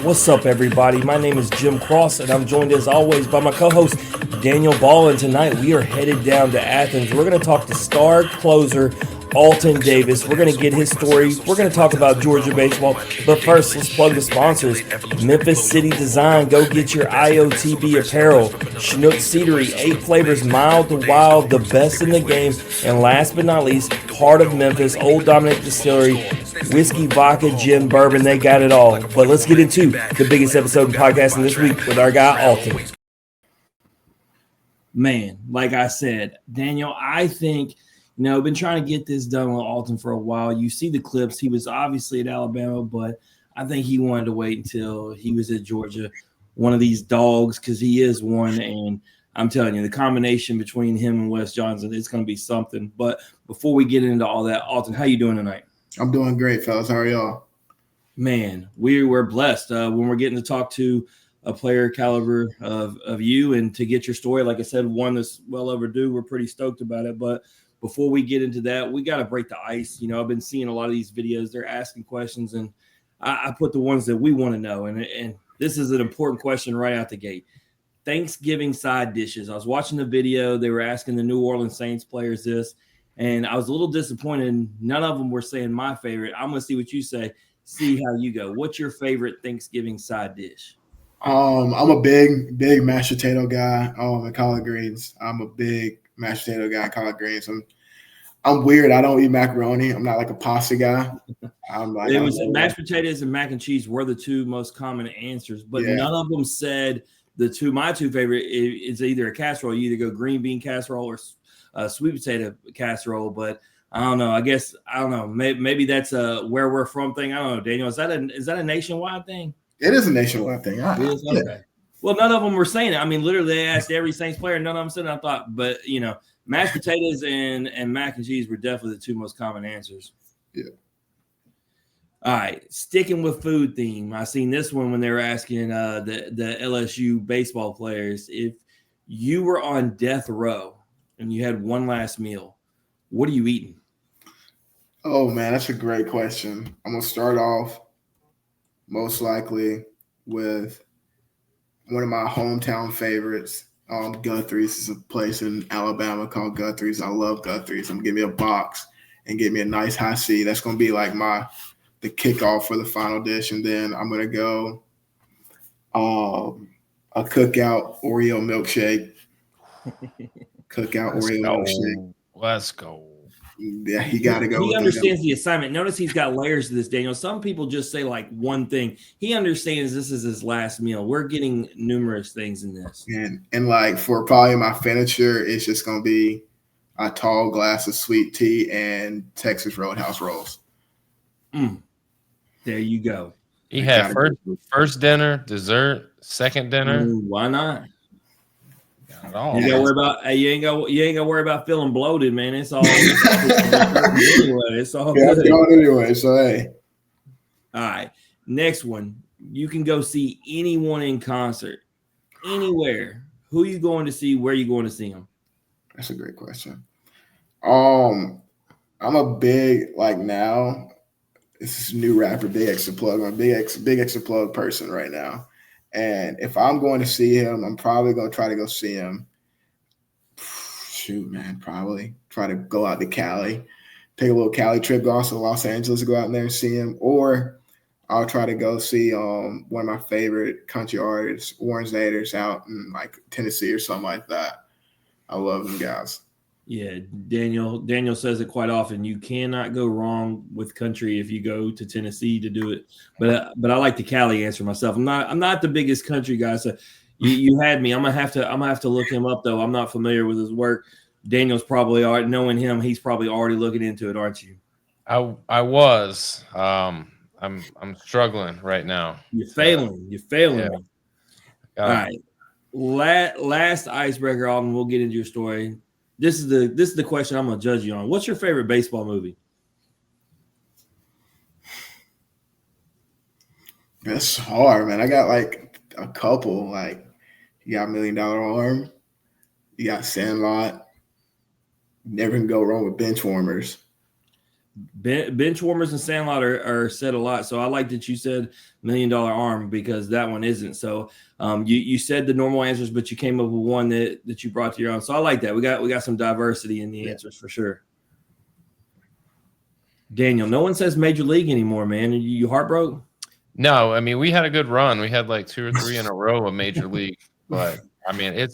What's up, everybody? My name is Jim Cross, and I'm joined as always by my co-host Daniel Ball. And tonight we are headed down to Athens. We're going to talk to star closer Alton Davis. We're going to get his story. We're going to talk about Georgia baseball. But first, let's plug the sponsors. Memphis City Design. Go get your IOTB apparel. Chinook Cedary, 8 flavors, mild to wild, the best in the game. And last but not least, Heart of Memphis, Old Dominic Distillery, whiskey, vodka, gin, bourbon. They got it all. But let's get into the biggest episode of podcasting this week with our guy, Alton. Man, like I said, Daniel, I think – I've been trying to get this done with Alton for a while. You see the clips. He was obviously at Alabama, but I think he wanted to wait until he was at Georgia, one of these dogs, because he is one. And I'm telling you, the combination between him and Wes Johnson, it's going to be something. But before we get into all that, Alton, how you doing tonight? I'm doing great, fellas. How are y'all? Man, we're blessed when we're getting to talk to a player caliber of you and to get your story. Like I said, one that's well overdue. We're pretty stoked about it. But before we get into that, we got to break the ice. I've been seeing a lot of these videos. They're asking questions, and I put the ones that we want to know. And this is an important question right out the gate. Thanksgiving side dishes. I was watching the video. They were asking the New Orleans Saints players this, and I was a little disappointed. None of them were saying my favorite. I'm going to see what you say, see how you go. What's your favorite Thanksgiving side dish? I'm a big mashed potato guy and collard greens. I'm a big mashed potato guy, collard greens. I'm weird. I don't eat macaroni. I'm not like a pasta guy. It was mashed potatoes and mac and cheese were the two most common answers, but none of them said the two. My two favorite is either a casserole. You either go green bean casserole or sweet potato casserole. But I don't know. I don't know. Maybe that's a where we're from thing. I don't know, Daniel. Is that a nationwide thing? It is a nationwide thing. Okay. Yeah. Well, none of them were saying it. I mean, literally, they asked every Saints player. None of them said it. I thought, but mashed potatoes and mac and cheese were definitely the two most common answers. Yeah. All right, sticking with food theme. I seen this one when they were asking the LSU baseball players, if you were on death row and you had one last meal, what are you eating? Oh man, that's a great question. I'm gonna start off most likely with one of my hometown favorites. Guthrie's is a place in Alabama called Guthrie's. I love Guthrie's. I'm gonna give me a box and get me a nice high C. That's gonna be like the kickoff for the final dish, and then I'm gonna go a cookout Oreo milkshake. Milkshake. Let's go. Yeah, he got to go. He understands the assignment. Notice he's got layers to this, Daniel. Some people just say like one thing. He understands this is his last meal. We're getting numerous things in this. And like for probably my finisher, it's just going to be a tall glass of sweet tea and Texas Roadhouse rolls. There you go. He had first dinner, dessert, second dinner. Why not? Not at all. You ain't gotta worry about feeling bloated, man. It's all anyway. It's all good. Anyway. So hey. All right. Next one. You can go see anyone in concert, anywhere. Who you going to see? Where you going to see them? That's a great question. I'm a big now. This is a new rapper, Big Extra Plug. I'm a big Extra Plug person right now. And if I'm going to see him, I'm probably going to try to go see him. Shoot, man, probably try to go out to Cali, take a little Cali trip, go also to Los Angeles, go out there and see him. Or I'll try to go see one of my favorite country artists, Warren Zaders, out in like Tennessee or something like that. I love them guys. Yeah, Daniel says it quite often. You cannot go wrong with country if you go to Tennessee to do it. But I like the Cali answer myself. I'm not the biggest country guy. So you had me. I'm gonna have to look him up though. I'm not familiar with his work. Daniel's probably already knowing him. He's probably already looking into it, aren't you? I was. I'm struggling right now. You're failing. You're failing Yeah. me. All right. Last icebreaker, Alton. We'll get into your story. This is the question I'm gonna judge you on. What's your favorite baseball movie? That's hard, man. I got like a couple. Like you got $1 Million Arm, you got Sandlot. Never can go wrong with Benchwarmers. bench warmers and Sandlot are said a lot. So I like that you said $1 million arm because that one isn't. So you said the normal answers, but you came up with one that you brought to your own. So I like that. We got some diversity in the answers for sure. Daniel, no one says Major League anymore, man. You heartbroken? No, I mean, we had a good run. We had like 2 or 3 in a row of Major League, but I mean,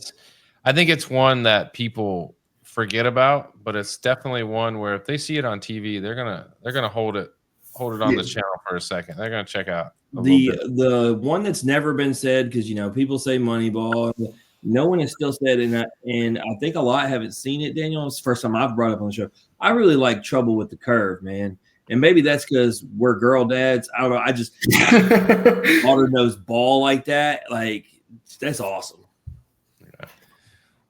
I think it's one that people forget about, but it's definitely one where if they see it on TV, they're gonna hold it on the channel for a second. They're gonna check out the one that's never been said, because people say Moneyball. No one has still said it, and I think a lot haven't seen it, Daniel. It's the first time I've brought it up on the show. I really like Trouble with the Curve, man. And maybe that's because we're girl dads. I don't know. I just daughter knows ball like that. Like, that's awesome. Yeah.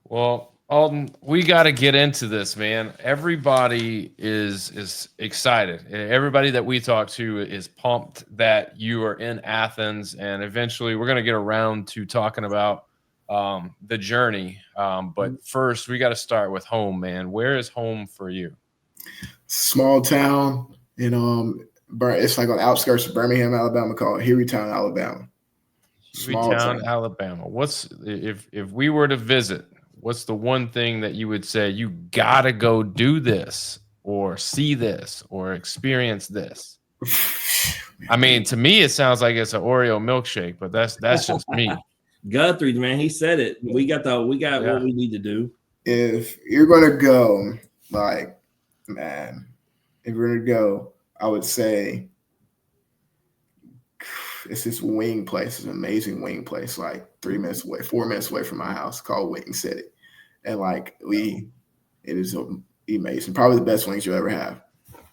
Well, Alton, we got to get into this, man. Everybody is excited. Everybody that we talk to is pumped that you are in Athens, and eventually we're going to get around to talking about the journey. But first, we got to start with home, man. Where is home for you? Small town. It's like on the outskirts of Birmingham, Alabama, called Hueytown, Alabama. Hueytown, Alabama. What's if we were to visit? What's the one thing that you would say you gotta go do this, or see this, or experience this? I mean, to me, it sounds like it's an Oreo milkshake, but that's just me. Guthrie, man, he said it. We got what we need to do. If you're gonna go, if we're gonna go, I would say it's this wing place. It's an amazing wing place, like 4 minutes away from my house, called Wing City. And it is amazing. Probably the best wings you'll ever have.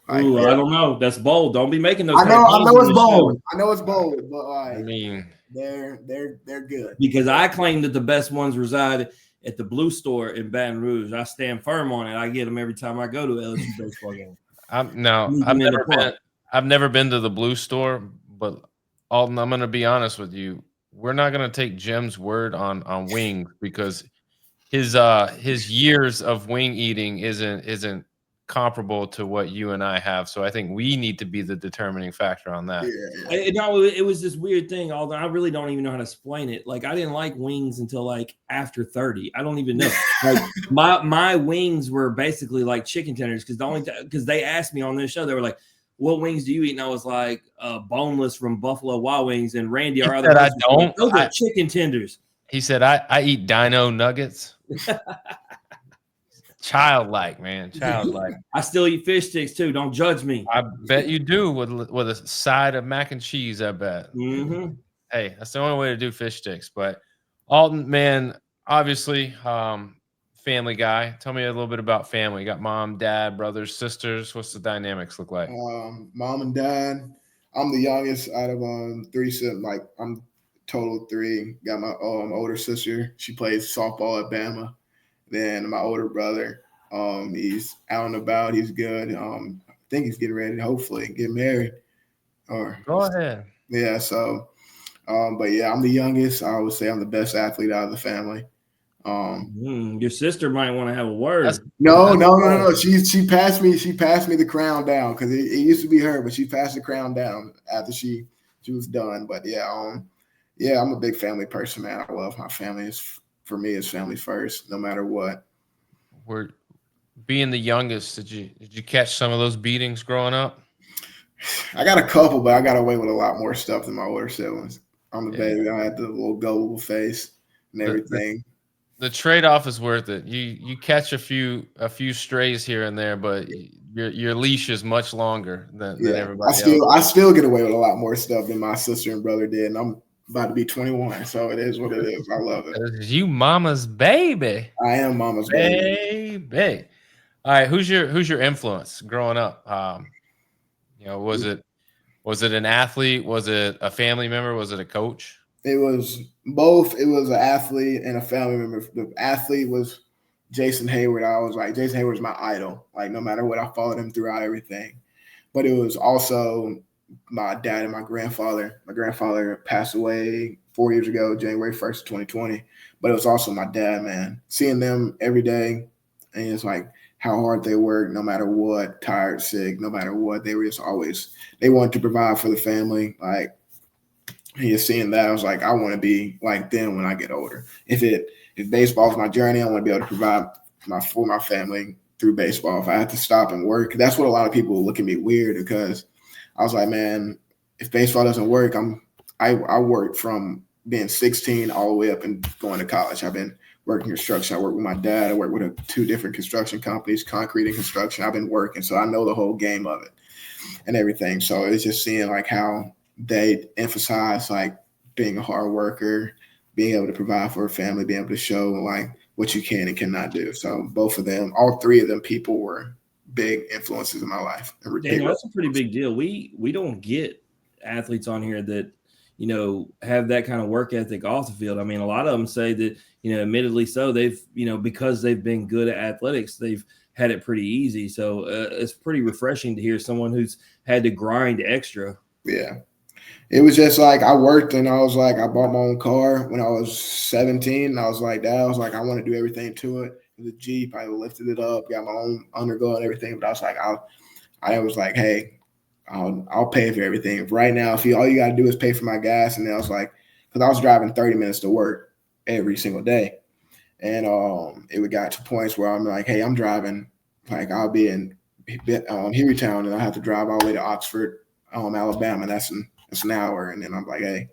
I don't know. That's bold. Don't be making those. I know it's bold. I know it's bold, but I mean, they're good. Because I claim that the best ones reside at the Blue Store in Baton Rouge. I stand firm on it. I get them every time I go to LSU baseball game. I've never been to the Blue Store, but Alton, I'm going to be honest with you. We're not going to take Jim's word on wings, because his years of wing eating isn't comparable to what you and I have. So I think we need to be the determining factor on that. It was this weird thing. Although I really don't even know how to explain it. Like, I didn't like wings until after 30. I don't even know. Like my wings were basically like chicken tenders, because they asked me on this show, they were like, "What wings do you eat?" And I was like, boneless from Buffalo Wild Wings. And Randy, our other host, those are chicken tenders. He said, I eat dino nuggets. Childlike, man. Childlike. I still eat fish sticks too. Don't judge me. I bet you do, with a side of mac and cheese, I bet. Mm-hmm. Hey, that's the only way to do fish sticks. But Alton, man, obviously, family guy. Tell me a little bit about family. You got mom, dad, brothers, sisters. What's the dynamics look like? Mom and dad. I'm the youngest out of 3 siblings. I'm total 3. Got my older sister. She plays softball at Bama. Then my older brother, he's out and about. He's good. I think he's getting ready to hopefully get married. Go ahead. Yeah. So, but yeah, I'm the youngest. I would say I'm the best athlete out of the family. Your sister might want to have a word. No. She passed me. She passed me the crown down, because it used to be her, but she passed the crown down after she was done. But yeah, I'm a big family person, man. I love my family. For me, it's family first, no matter what. We're being the youngest. Did you catch some of those beatings growing up? I got a couple, but I got away with a lot more stuff than my older siblings. I'm the baby. I had the little gullible face and everything. The trade-off is worth it. You catch a few strays here and there, but your leash is much longer than everybody else. I still get away with a lot more stuff than my sister and brother did, and I'm about to be 21, so it is what it is. I love it. You mama's baby. I am mama's baby. All right, who's your influence growing up? Was it an athlete? Was it a family member? Was it a coach? It was both. It was an athlete and a family member. The athlete was Jason Hayward. I was like, Jason Hayward's my idol. Like, no matter what, I followed him throughout everything. But it was also my dad and my grandfather. My grandfather passed away 4 years ago, January 1st, 2020. But it was also my dad, man. Seeing them every day, and it's like how hard they work, no matter what, tired, sick, no matter what. They were just always, they wanted to provide for the family. Like, just seeing that, I was like, I want to be like them when I get older. If baseball is my journey, I want to be able to provide for my family through baseball. If I have to stop and work, that's what a lot of people look at me weird, because I was like, man, if baseball doesn't work, I worked from being 16 all the way up and going to college. I've been working construction. I work with my dad. I work with 2 different construction companies, concrete and construction. I've been working, so I know the whole game of it and everything. So it's just seeing like how they emphasize like being a hard worker, being able to provide for a family, being able to show like what you can and cannot do. So both of them, all 3 of them people were big influences in my life. Daniel, that's a pretty big deal. We don't get athletes on here that, you know, have that kind of work ethic off the field. I mean, a lot of them say that, you know, admittedly so, they've, you know, because they've been good at athletics, they've had it pretty easy. So it's pretty refreshing to hear someone who's had to grind extra. Yeah. It was just like I worked, and I was like, I bought my own car when I was 17. And I was like, Dad, I was like, I want to do everything to it. The Jeep, I lifted it up, got my own undergo and everything. But I was like, I was like, hey, I'll pay for everything. Right now, all you got to do is pay for my gas. And then I was like, because I was driving 30 minutes to work every single day. And it got to points where I'm like, hey, I'm driving, like I'll be in Hueytown, and I have to drive all the way to Oxford, Alabama. That's an hour. And then I'm like, hey,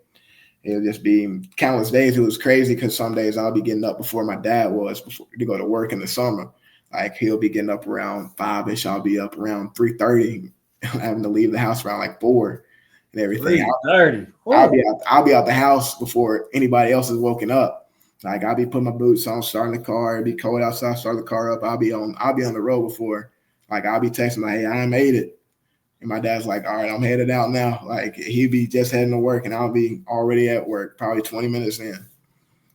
it'll just be countless days. It was crazy because some days I'll be getting up before my dad was to go to work in the summer. Like he'll be getting up around 5-ish. I'll be up around 3:30, having to leave the house around like 4 and everything. 3:30. I'll be out the house before anybody else is woken up. Like I'll be putting my boots on, starting the car. It'll be cold outside, start the car up. I'll be on the road before. Like I'll be texting like, hey, I made it. And my dad's like, all right, I'm headed out now. Like he'd be just heading to work, and I'll be already at work, probably 20 minutes in.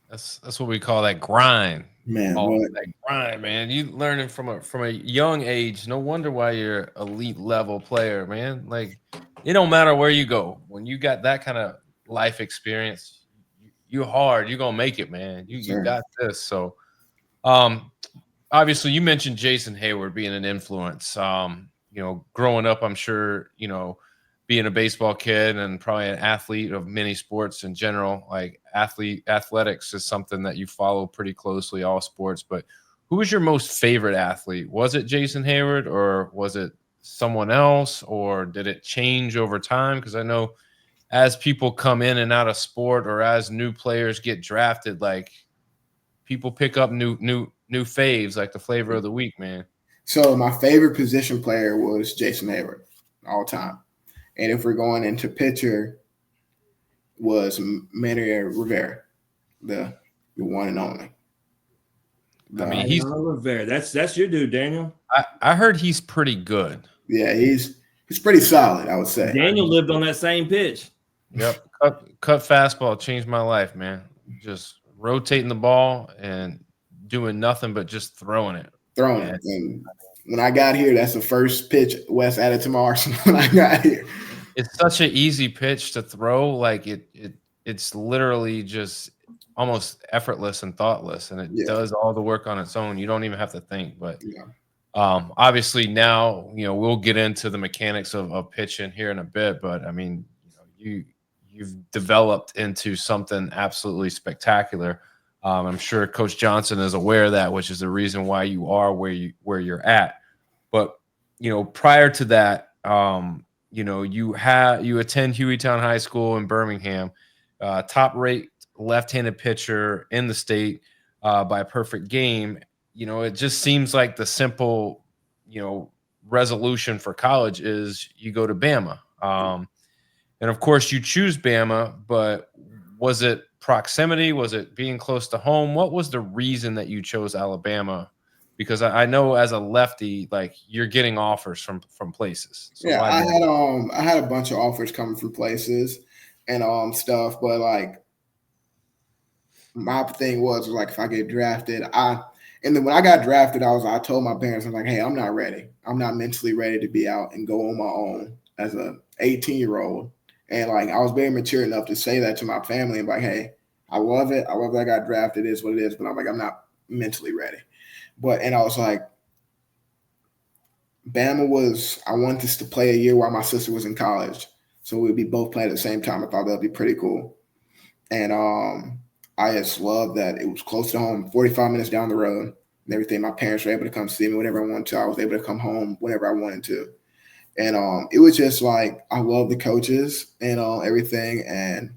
That's what we call that grind. Man, that grind, man. You learning from a young age. No wonder why you're elite level player, man. Like it don't matter where you go. When you got that kind of life experience, you're hard. You're gonna make it, man. You got this. So obviously you mentioned Jason Hayward being an influence. You know, growing up, I'm sure, you know, being a baseball kid and probably an athlete of many sports in general, like athletics is something that you follow pretty closely, all sports. But who was your most favorite athlete? Was it Jason Hayward, or was it someone else, or did it change over time? Because I know as people come in and out of sport, or as new players get drafted, like people pick up new faves, like the flavor of the week, man. So my favorite position player was Jason Hayward all time. And if we're going into pitcher, was Manny Rivera, the one and only. I mean, he's Rivera. That's your dude, Daniel. I heard he's pretty good. Yeah, he's pretty solid, I would say. Daniel lived on that same pitch. Yep. Cut fastball changed my life, man. Just rotating the ball and doing nothing but just throwing it. And when I got here, that's the first pitch Wes added to my arsenal when I got here. It's such an easy pitch to throw. Like it's literally just almost effortless and thoughtless, and it does all the work on its own. You don't even have to think. But obviously now, you know, we'll get into the mechanics of pitching here in a bit. But I mean, you know, you've developed into something absolutely spectacular. I'm sure Coach Johnson is aware of that, which is the reason why you are where you're at. But you know, prior to that, you know, you attend Hueytown High School in Birmingham, top-rate left-handed pitcher in the state by a perfect game. You know, it just seems like the simple, you know, resolution for college is you go to Bama. And of course you choose Bama, but was it proximity? Was it being close to home? What was the reason that you chose Alabama? Because I know as a lefty, like you're getting offers from places. So yeah, I had a bunch of offers coming from places and stuff, but like my thing was like if I get drafted, and then when I got drafted, I told my parents, I'm like, hey, I'm not ready. I'm not mentally ready to be out and go on my own as a 18-year-old. And like I was very mature enough to say that to my family and like, hey, I love it. I love that I got drafted. It is what it is. But I'm like, I'm not mentally ready. And I was like, Bama was, I wanted us to play a year while my sister was in college. So we'd be both playing at the same time. I thought that'd be pretty cool. And I just loved that it was close to home, 45 minutes down the road and everything. My parents were able to come see me whenever I wanted to. I was able to come home whenever I wanted to. And it was just like, I love the coaches and everything. And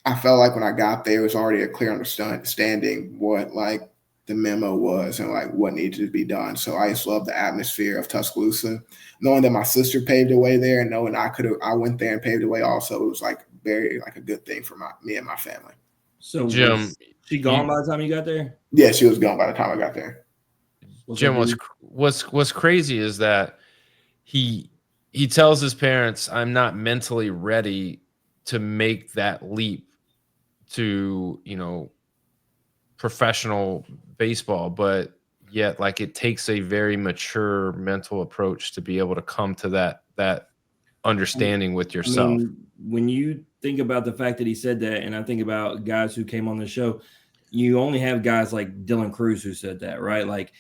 I felt like when I got there, it was already a clear understanding what like the memo was and like what needed to be done. So I just love the atmosphere of Tuscaloosa, knowing that my sister paved the way there and knowing I went there and paved the way also. It was like very like a good thing for me and my family. So Jim, was she gone by the time you got there? Yeah, she was gone by the time I got there. Jim, what's crazy is that he tells his parents, "I'm not mentally ready to make that leap to, professional baseball," but yet like it takes a very mature mental approach to be able to come to that understanding with yourself. I mean, when you think about the fact that he said that, and I think about guys who came on the show, you only have guys like Dylan Cruz who said that, right? Like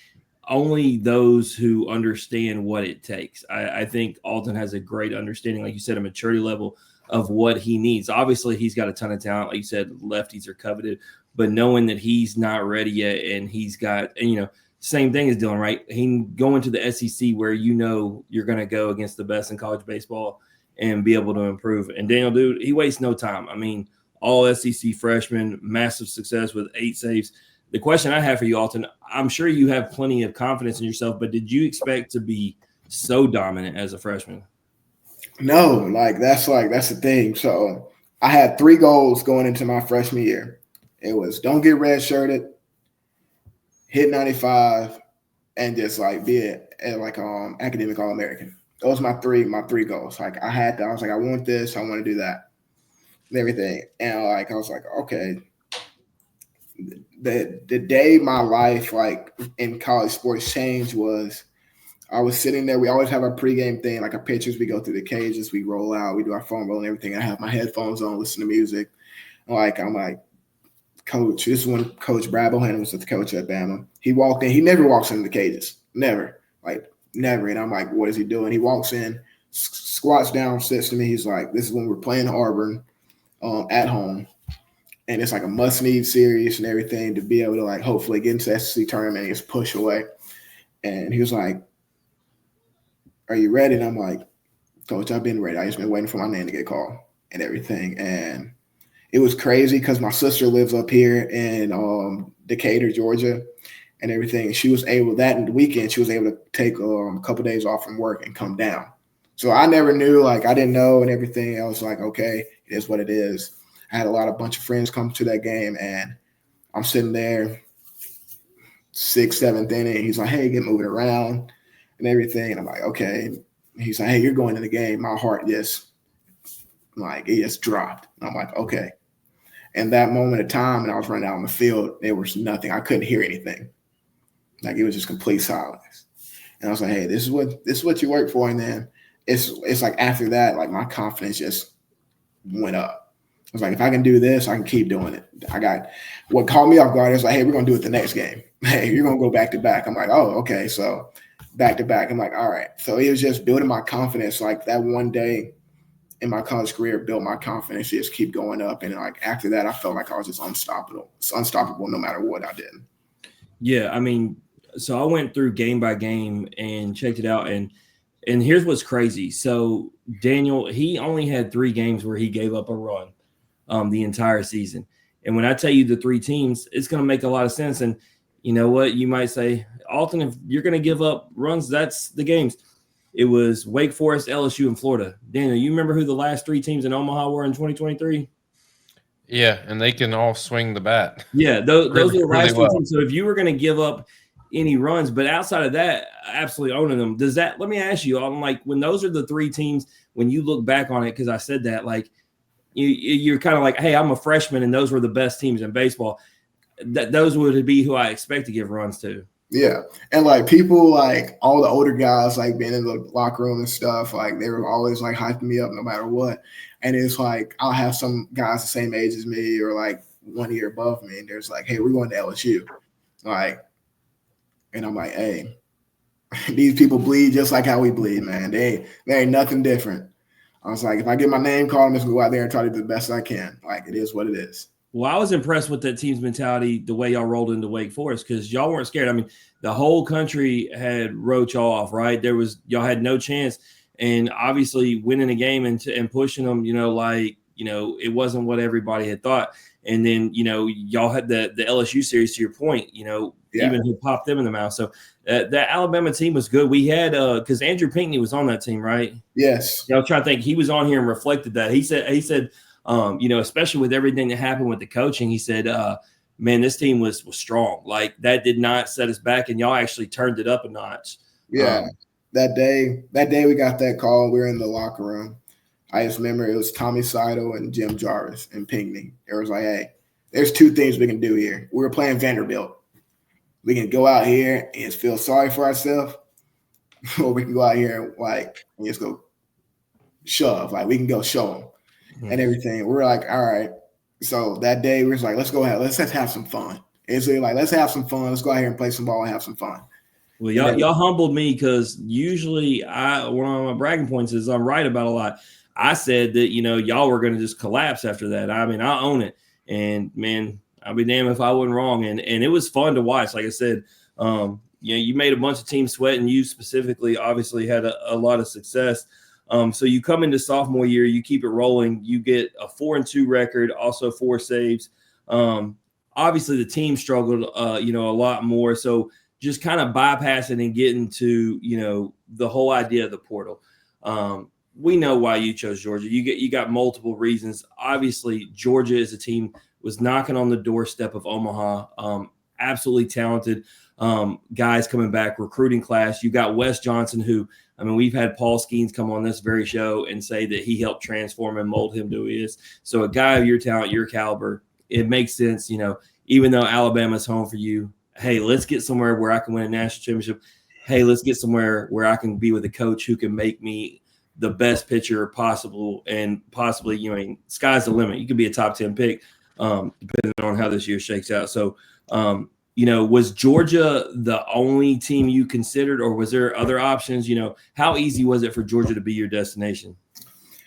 only those who understand what it takes. I think Alton has a great understanding, like you said, a maturity level of what he needs. Obviously, he's got a ton of talent. Like you said, lefties are coveted, but knowing that he's not ready yet and he's got, and same thing as Dylan, right? He going to the SEC where you're going to go against the best in college baseball and be able to improve. And Daniel, dude, he wastes no time. I mean, all SEC freshman, massive success with 8 saves. The question I have for you, Alton, I'm sure you have plenty of confidence in yourself, but did you expect to be so dominant as a freshman? No, that's the thing. So I had 3 goals going into my freshman year. It was don't get redshirted, hit 95, and just like be like academic All-American. Those are my three goals. Like I was like, I want this, I want to do that, and everything. And like I was like, okay. The day my life like in college sports changed was I was sitting there. We always have our pregame thing, like our pitchers. We go through the cages, we roll out, we do our phone roll and everything. I have my headphones on, listen to music. I'm like, Coach, this is when Coach Brad Bohannon was the coach at Bama. He walked in. He never walks into the cages. Never. Like, never. And I'm like, what is he doing? He walks in, squats down, sits to me. He's like, this is when we're playing Auburn at home. And it's like a must-need series and everything to be able to, like, hopefully get into the SEC tournament and just push away. And he was like, are you ready? And I'm like, Coach, I've been ready. I just been waiting for my name to get called and everything. And it was crazy because my sister lives up here in Decatur, Georgia, and everything. She was able that weekend. She was able to take a couple of days off from work and come down. So I never knew, like I didn't know and everything. I was like, okay, it is what it is. I had a bunch of friends come to that game, and I'm sitting there, 6th, 7th inning. He's like, hey, get moving around and everything. And I'm like, okay. He's like, hey, you're going to the game. My heart it just dropped. And I'm like, okay. And that moment of time, and I was running out on the field, there was nothing. I couldn't hear anything. Like it was just complete silence. And I was like, hey, this is what you work for. And then it's like after that, like my confidence just went up. I was like, if I can do this, I can keep doing it. I got what caught me off guard is like, hey, we're gonna do it the next game. Hey, you're gonna go back to back. I'm like, oh, okay. So back to back. I'm like, all right. So it was just building my confidence. Like that one day in my college career built my confidence to just keep going up. And like after that, I felt like I was just unstoppable. It's unstoppable no matter what I did. Yeah, I mean, so I went through game by game and checked it out. And here's what's crazy. So Daniel, he only had 3 games where he gave up a run the entire season. And when I tell you the 3 teams, it's going to make a lot of sense. And you know what? You might say, Alton, if you're going to give up runs, that's the games. It was Wake Forest, LSU, and Florida. Daniel, you remember who the last 3 teams in Omaha were in 2023? Yeah, and they can all swing the bat. Yeah, those are the last 3 teams. So if you were going to give up any runs, but outside of that, absolutely owning them, does that – let me ask you, Alton, like when those are the 3 teams, when you look back on it, because I said that, like you're kind of like, hey, I'm a freshman, and those were the best teams in baseball. Those would be who I expect to give runs to. Yeah. And like people, like all the older guys, like being in the locker room and stuff, like they were always like hyping me up no matter what. And it's like, I'll have some guys the same age as me or like 1 year above me. And there's like, hey, we're going to LSU. Like, and I'm like, hey, These people bleed just like how we bleed, man. They ain't nothing different. I was like, if I get my name called, I'm just gonna go out there and try to do the best I can. Like, it is what it is. Well, I was impressed with that team's mentality, the way y'all rolled into Wake Forest, because y'all weren't scared. I mean, the whole country had wrote y'all off, right? Y'all had no chance, and obviously winning a game and pushing them, it wasn't what everybody had thought. And then y'all had the LSU series, to your point, even who popped them in the mouth. So that Alabama team was good. We had because Andrew Pinckney was on that team, right? Yes. I was trying to think. He was on here and reflected that. He said. Especially with everything that happened with the coaching, he said, man, this team was strong. Like, that did not set us back, and y'all actually turned it up a notch. Yeah. That day we got that call, we were in the locker room. I just remember it was Tommy Seidel and Jim Jarvis and Pinckney. It was like, hey, there's two things we can do here. We were playing Vanderbilt. We can go out here and just feel sorry for ourselves, or we can go out here and just go shove. Like, we can go show them. And everything. We're like, all right. So that day we was like, let's go let's have some fun. It's really like, let's have some fun. Let's go out here and play some ball and have some fun. Well, y'all humbled me, because usually one of my bragging points is I'm right about a lot. I said that, y'all were going to just collapse after that. I mean, I own it. And man, I'll be damned if I wasn't wrong. And it was fun to watch. Like I said, you made a bunch of teams sweat, and you specifically obviously had a lot of success. So you come into sophomore year, you keep it rolling, you get a 4-2 record, also 4 saves. Obviously the team struggled, a lot more. So just kind of bypassing and getting to, the whole idea of the portal. We know why you chose Georgia. You got multiple reasons. Obviously, Georgia as a team was knocking on the doorstep of Omaha. Absolutely talented guys coming back, recruiting class. You got Wes Johnson, who, I mean, we've had Paul Skeens come on this very show and say that he helped transform and mold him to who he is. So a guy of your talent, your caliber, it makes sense, even though Alabama's home for you, hey, let's get somewhere where I can win a national championship. Hey, let's get somewhere where I can be with a coach who can make me the best pitcher possible, and possibly, sky's the limit. You could be a top 10 pick, depending on how this year shakes out. So, was Georgia the only team you considered, or was there other options? How easy was it for Georgia to be your destination?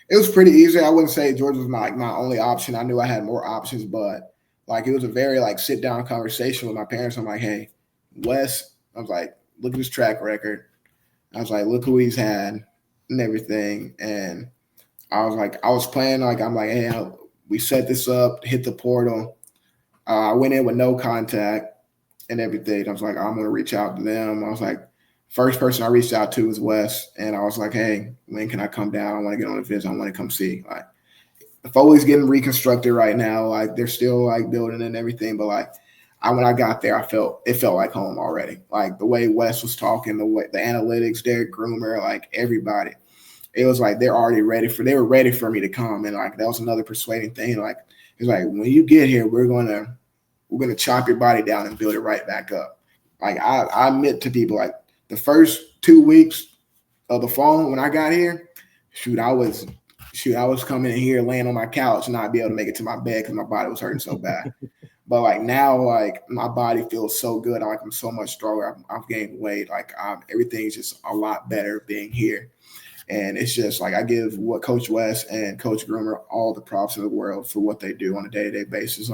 It was pretty easy. I wouldn't say Georgia was my only option. I knew I had more options, but it was a very sit down conversation with my parents. I'm like, hey, Wes, I was like, look at his track record. I was like, look who he's had and everything. And I was playing, I'm like, hey, we set this up, hit the portal. I went in with no contact and everything. I was like, I'm going to reach out to them. I was like, first person I reached out to was Wes. And I was like, hey, when can I come down? I want to get on a visit. I want to come see. The Foley's getting reconstructed right now. They're still building and everything. But when I got there, it felt like home already. The way Wes was talking, the analytics, Derek Groomer, everybody. It was they were ready for me to come. And that was another persuading thing. It's when you get here, we're gonna chop your body down and build it right back up. I admit to people, the first 2 weeks of the fall when I got here, I was coming in here laying on my couch and not be able to make it to my bed because my body was hurting so bad. But now, my body feels so good. I'm so much stronger. I've gained weight. Everything's just a lot better being here. And it's just I give what Coach West and Coach Groomer all the props in the world for what they do on a day-to-day basis.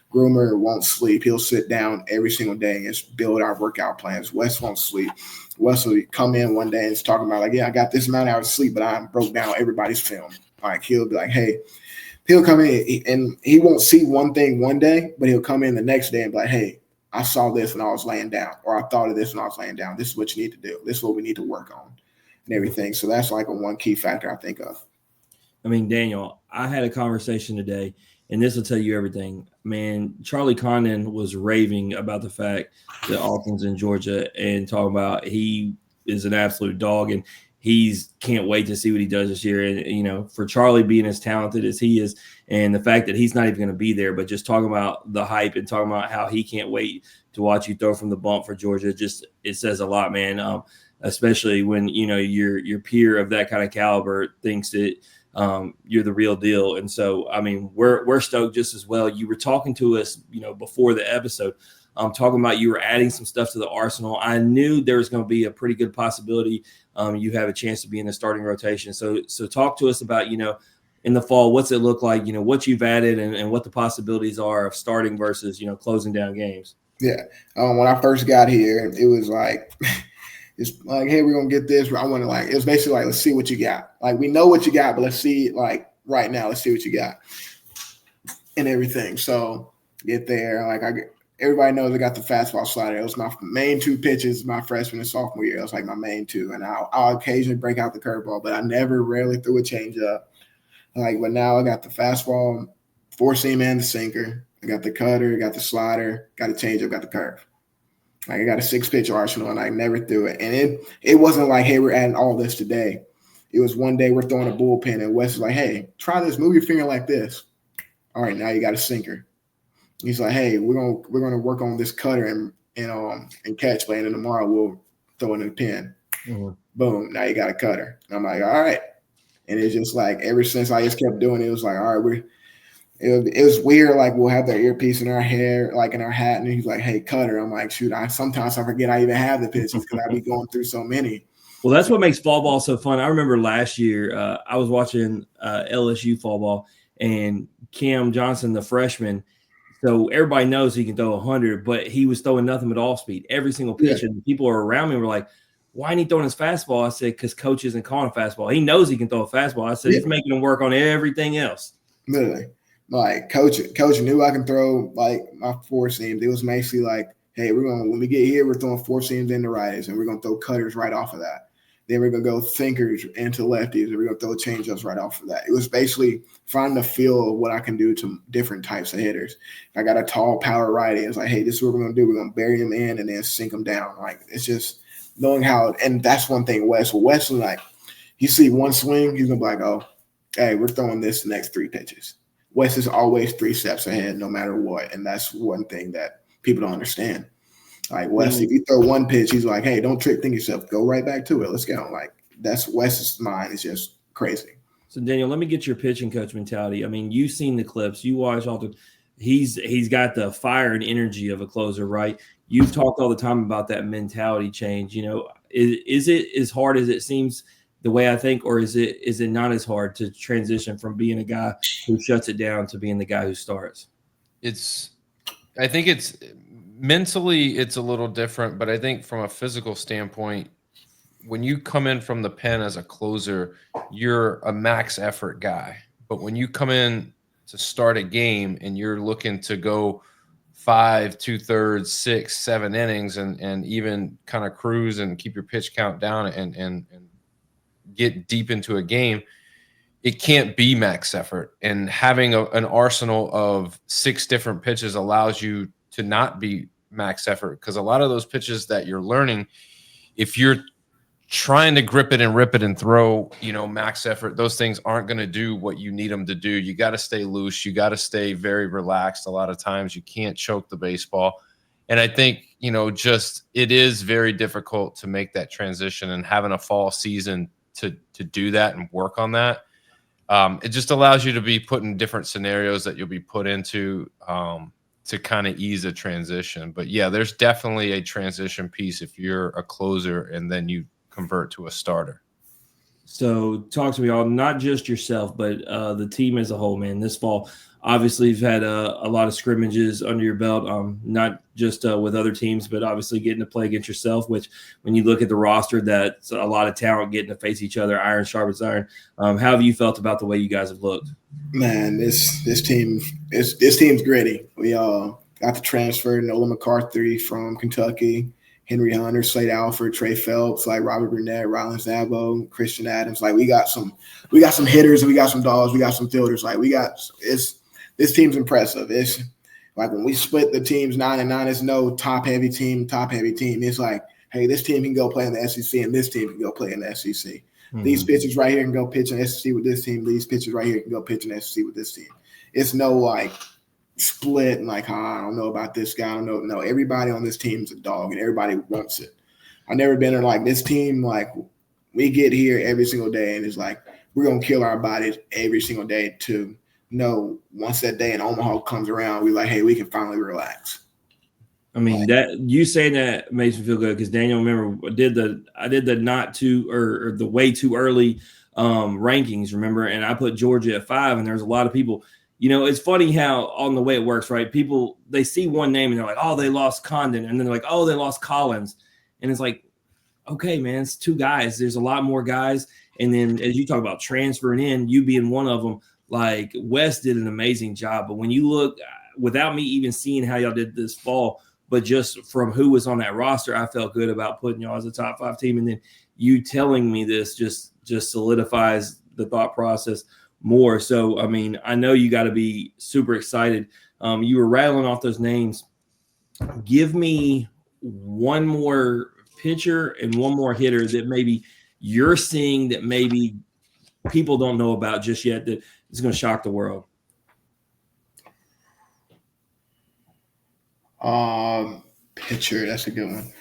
Groomer won't sleep. He'll sit down every single day and just build our workout plans. West won't sleep. West will come in one day and it's talking about I got this amount of hours of sleep, but I broke down everybody's film. He'll be hey, he'll come in and he won't see one thing one day, but he'll come in the next day and be hey, I saw this when I was laying down, or I thought of this when I was laying down. This is what you need to do. This is what we need to work on. And everything. So that's a one key factor I think of. I mean, Daniel, I had a conversation today, and this will tell you everything. Man, Charlie Condon was raving about the fact that Alton's in Georgia and talking about he is an absolute dog, and he's can't wait to see what he does this year. And, for Charlie being as talented as he is, and the fact that he's not even going to be there, but just talking about the hype and talking about how he can't wait to watch you throw from the bump for Georgia, it says a lot, man. Especially when, your peer of that kind of caliber thinks that you're the real deal. And so, I mean, we're stoked just as well. You were talking to us, before the episode talking about you were adding some stuff to the arsenal. I knew there was going to be a pretty good possibility you have a chance to be in the starting rotation. So talk to us about, in the fall, what's it look like, what you've added and what the possibilities are of starting versus, closing down games. Yeah. When I first got here, it was like, it's like, hey, we're going to get this. I want to it was basically like, let's see what you got. Like, we know what you got, but let's see, like right now, let's see what you got and everything. So get there. Everybody knows I got the fastball slider. It was my main 2 pitches my freshman and sophomore year. It was like my main 2. And I'll occasionally break out the curveball, but I rarely threw a changeup. But now I got the fastball, 4-seam and the sinker. I got the cutter, got the slider, got a changeup, got the curve. I got a 6-pitch arsenal, and I never threw it. And it wasn't like, hey, we're adding all this today. It was one day we're throwing a bullpen, and Wes was like, hey, try this. Move your finger like this. All right, now you got a sinker. He's like, hey, we're gonna work on this cutter and catch play, and then tomorrow we'll throw it in the pen. Mm-hmm. Boom, now you got a cutter. And I'm like, all right. And it's just like ever since I just kept doing it, it was like, all right, it was weird. Like we'll have the earpiece in our hair, like in our hat, and he's like, hey, cutter. I'm like, shoot, sometimes I forget I even have the pitches because I be going through so many. Well, that's what makes fall ball so fun. I remember last year I was watching LSU fall ball, and Cam Johnson, the freshman, so everybody knows he can throw 100, but he was throwing nothing but off speed every single pitch. Yeah. And people around me were like, why ain't he throwing his fastball? I said, because coach isn't calling a fastball. He knows he can throw a fastball. I said, he's making him work on everything else. Literally. Like coach knew I can throw like my 4 seams. It was basically like, hey, when we get here, we're throwing 4 seams into righties, and we're going to throw cutters right off of that. Then we're going to go thinkers into lefties, and we're going to throw changeups right off of that. It was basically finding the feel of what I can do to different types of hitters. If I got a tall power righty, it's like, hey, this is what we're going to do. We're going to bury him in and then sink him down. Like, it's just knowing how – and that's one thing Wes is like, you see one swing, he's going to be like, oh, hey, we're throwing this the next 3 pitches. Wes is always 3 steps ahead no matter what, and that's one thing that people don't understand. Like Wes, if you throw one pitch, he's like, hey, don't trick yourself. Go right back to it. Let's go. Like that's Wes's mind is just crazy. So Daniel, let me get your pitching coach mentality. I mean, you've seen the clips. You watch Alton. He's got the fire and energy of a closer, right? You've talked all the time about that mentality change. Is it as hard as it seems the way I think, or is it not as hard to transition from being a guy who shuts it down to being the guy who starts? I think it's mentally it's a little different, but I think from a physical standpoint, when you come in from the pen as a closer, you're a max effort guy. But when you come in to start a game and you're looking to go 5, 2/3, 6, 7 innings and even kind of cruise and keep your pitch count down and get deep into a game, it can't be max effort. And having an arsenal of 6 different pitches allows you to not be max effort, because a lot of those pitches that you're learning, if you're trying to grip it and rip it and throw, max effort, those things aren't going to do what you need them to do. You got to stay loose. You got to stay very relaxed. A lot of times you can't choke the baseball. And I think, it is very difficult to make that transition, and having a fall season to do that and work on that. It just allows you to be put in different scenarios that you'll be put into to kind of ease a transition. But yeah, there's definitely a transition piece if you're a closer and then you convert to a starter. So talk to me all, not just yourself, but the team as a whole, man. This fall, obviously you've had a lot of scrimmages under your belt, not just with other teams, but obviously getting to play against yourself, which when you look at the roster, that's a lot of talent getting to face each other, iron sharpens iron. How have you felt about the way you guys have looked? Man, this team's gritty. We got the transfer, Nolan McCarthy from Kentucky, Henry Hunter, Slade Alford, Trey Phelps, like Robert Burnett, Rylan Zabo, Christian Adams. Like we got some hitters, and we got some dogs, we got some fielders. Like this team's impressive. It's like when we split the teams 9-9, it's no top heavy team. It's like, hey, this team can go play in the SEC, and this team can go play in the SEC. Mm-hmm. These pitchers right here can go pitch in the SEC with this team. These pitchers right here can go pitch in the SEC with this team. It's no like split and like, I don't know about this guy. I don't know. No, everybody on this team is a dog, and everybody wants it. I've never been in like this team. Like we get here every single day, and it's like we're gonna kill our bodies every single day to know once that day in Omaha comes around, we're like, hey, we can finally relax. I mean, that you saying that makes me feel good because Daniel, remember, I did the not too or the way too early rankings, remember, and I put Georgia at 5, and there's a lot of people. It's funny how on the way it works, right? People, they see one name and they're like, oh, they lost Condon, and then they're like, oh, they lost Collins, and it's like, okay, man, it's 2 guys. There's a lot more guys, and then as you talk about transferring in, you being one of them, like Wes did an amazing job. But when you look, without me even seeing how y'all did this fall, but just from who was on that roster, I felt good about putting y'all as a top 5 team. And then you telling me this just solidifies the thought process more. So, I mean, I know you got to be super excited. You were rattling off those names. Give me one more pitcher and one more hitter that maybe you're seeing that maybe people don't know about just yet that is going to shock the world. Pitcher, that's a good one.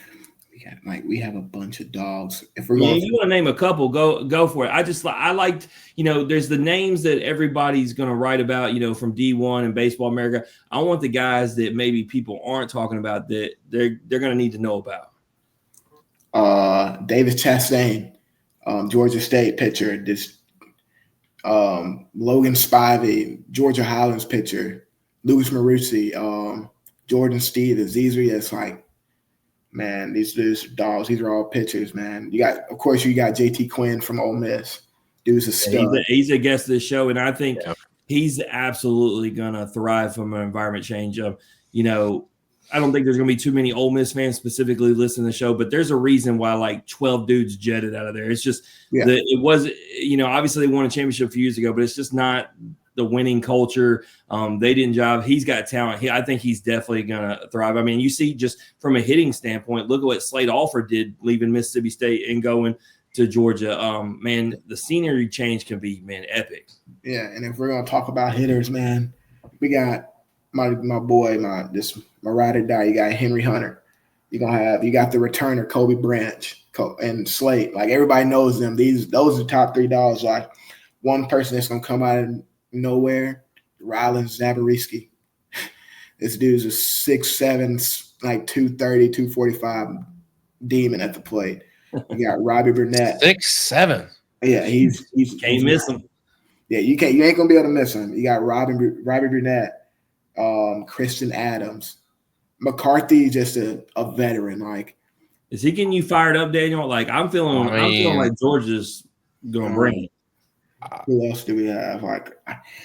We have a bunch of dogs. If we're you want to name a couple, go for it. I liked, there's the names that everybody's going to write about, from D1 and Baseball America. I want the guys that maybe people aren't talking about that they're going to need to know about. Davis Chastain, Georgia State pitcher. This Logan Spivey, Georgia Highlands pitcher. Louis Marucci, Jordan Stevens. These are man, these dogs. These are all pitchers, man. You got JT Quinn from Ole Miss. Dude's a stud. He's a guest of the show, and I think he's absolutely gonna thrive from an environment change. I don't think there's going to be too many Ole Miss fans specifically listening to the show, but there's a reason why like 12 dudes jetted out of there. It's just it was, obviously they won a championship a few years ago, but it's just not the winning culture. They didn't jive. He's got talent. I think he's definitely going to thrive. I mean, you see just from a hitting standpoint, look at what Slade Alford did leaving Mississippi State and going to Georgia. Man, the scenery change can be, epic. Yeah, and if we're going to talk about hitters, man, we got my boy, my ride or die. You got Henry Hunter. You got the returner Kobe Branch and Slate. Like everybody knows them. Those are the top 3 dogs. Like one person that's gonna come out of nowhere, Rylan Zabariski. This dude's a 6'7", like 230, 245 demon at the plate. You got Robbie Burnett. 6'7". Yeah, he's can't miss him. Yeah, you ain't gonna be able to miss him. You got Robbie Burnett. Christian Adams, McCarthy, just a veteran. Like, is he getting you fired up, Daniel? Like, I'm feeling like Georgia's gonna bring it. Who else do we have? Like,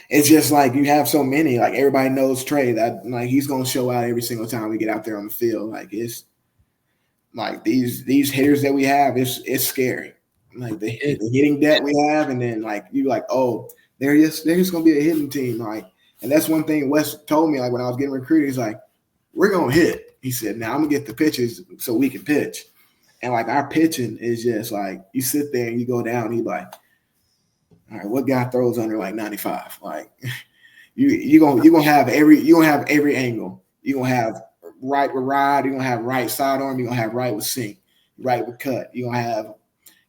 it's just like you have so many. Like everybody knows Trey. That like he's gonna show out every single time we get out there on the field. Like it's like these hitters that we have. It's scary. Like the hitting depth we have, and then like you like, oh, they're just gonna be a hitting team. Like. And that's one thing Wes told me, like when I was getting recruited, he's like, we're going to hit. He said, now I'm going to get the pitches so we can pitch. And like our pitching is just like, you sit there and you go down and you're like, all right, what guy throws under like 95? Like you're gonna have every angle. You're going to have right with ride. You're going to have right sidearm. You're going to have right with sink, right with cut. You're going to have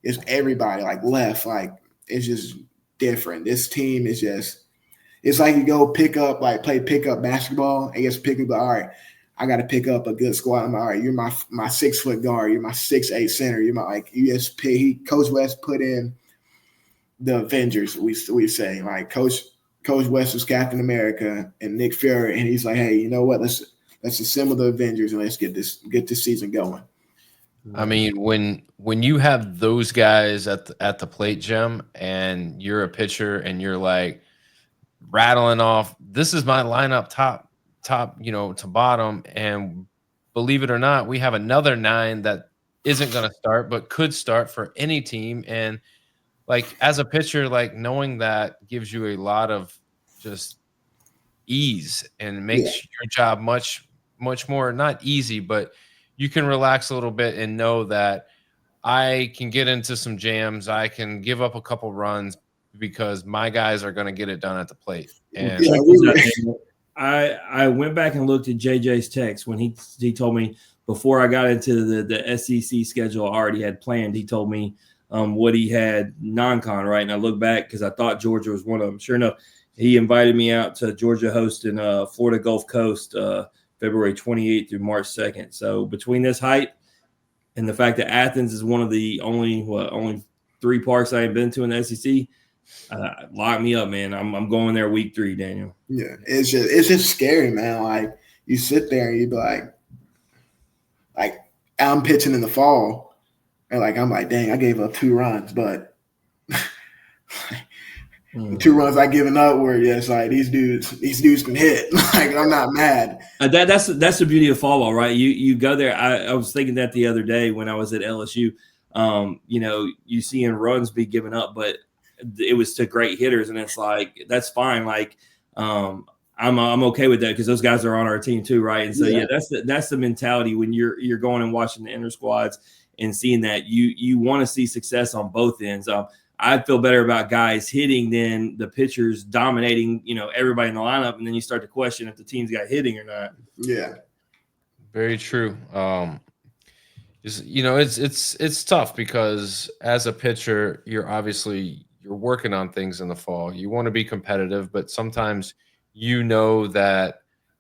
it's everybody like left. Like it's just different. This team is just, it's like you go play pickup basketball and just pick up, all right, I got to pick up a good squad. I'm like, all right, you're my 6-foot guard. You're my 6'8" center. You're my, you just pick. Coach West put in the Avengers, we say. Like Coach West was Captain America and Nick Fury. And he's like, hey, you know what? Let's assemble the Avengers and let's get this season going. I mean, when you have those guys at the plate, Jim, and you're a pitcher and you're like, rattling off, this is my lineup top, to bottom. And believe it or not, we have another 9 that isn't going to start, but could start for any team. And like, as a pitcher, like knowing that gives you a lot of just ease and makes your job much, much more, not easy, but you can relax a little bit and know that I can get into some jams. I can give up a couple runs, because my guys are going to get it done at the plate. And I went back and looked at JJ's text when he told me before I got into the SEC schedule I already had planned. He told me what he had non-con, right? And I looked back because I thought Georgia was one of them. Sure enough, he invited me out to Georgia hosting Florida Gulf Coast February 28th through March 2nd. So between this hype and the fact that Athens is one of the only 3 parks I have been to in the SEC, lock me up, man. I'm going there week 3, Daniel. Yeah, it's just scary, man. Like you sit there and you be like I'm pitching in the fall, and I'm like, dang, I gave up 2 runs, but the 2 runs I given up were just like these dudes can hit. I'm not mad. That's the beauty of fall ball, right? You go there. I was thinking that the other day when I was at LSU. You seeing runs be given up, but it was to great hitters, and it's like that's fine. I'm okay with that because those guys are on our team too, right? And so that's the mentality when you're going and watching the inter squads and seeing that you want to see success on both ends. I feel better about guys hitting than the pitchers dominating, everybody in the lineup, and then you start to question if the team's got hitting or not. Yeah, very true. It's tough because as a pitcher, you're working on things in the fall. You want to be competitive, but sometimes that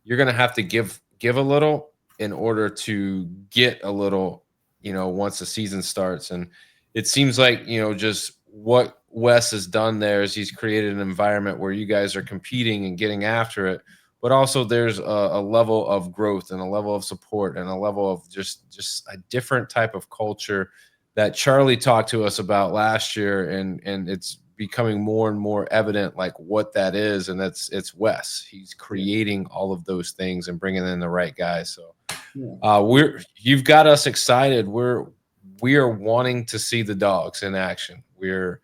you're going to have to give a little in order to get a little, once the season starts. And it seems like, just what Wes has done there is he's created an environment where you guys are competing and getting after it, but also there's a level of growth and a level of support and a level of just a different type of culture that Charlie talked to us about last year. And it's becoming more and more evident what that is. And it's Wes. He's creating all of those things and bringing in the right guys. So you've got us excited. We are wanting to see the Dogs in action. We're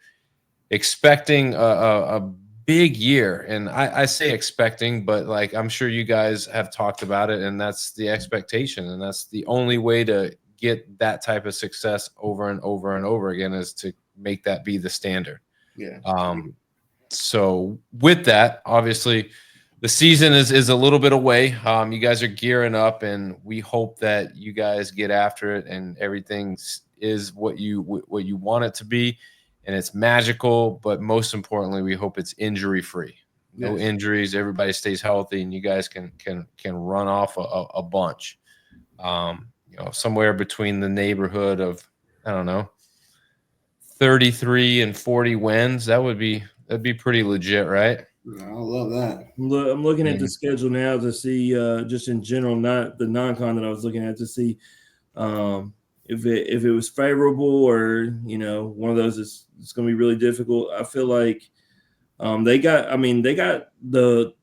expecting a big year. And I say expecting, but I'm sure you guys have talked about it, and that's the expectation. And that's the only way to get that type of success over and over and over again is to make that be the standard. Yeah. So with that, obviously the season is a little bit away. You guys are gearing up, and we hope that you guys get after it and everything is what you want it to be, and it's magical. But most importantly, we hope it's injury free. No injuries. Everybody stays healthy, and you guys can run off a bunch. Somewhere between the neighborhood of 33 and 40 wins. That'd be pretty legit, right? I love that. I'm looking at the schedule now to see, just in general, not the non-con that I was looking at, to see if it was favorable or one of those it's going to be really difficult. I feel like they got the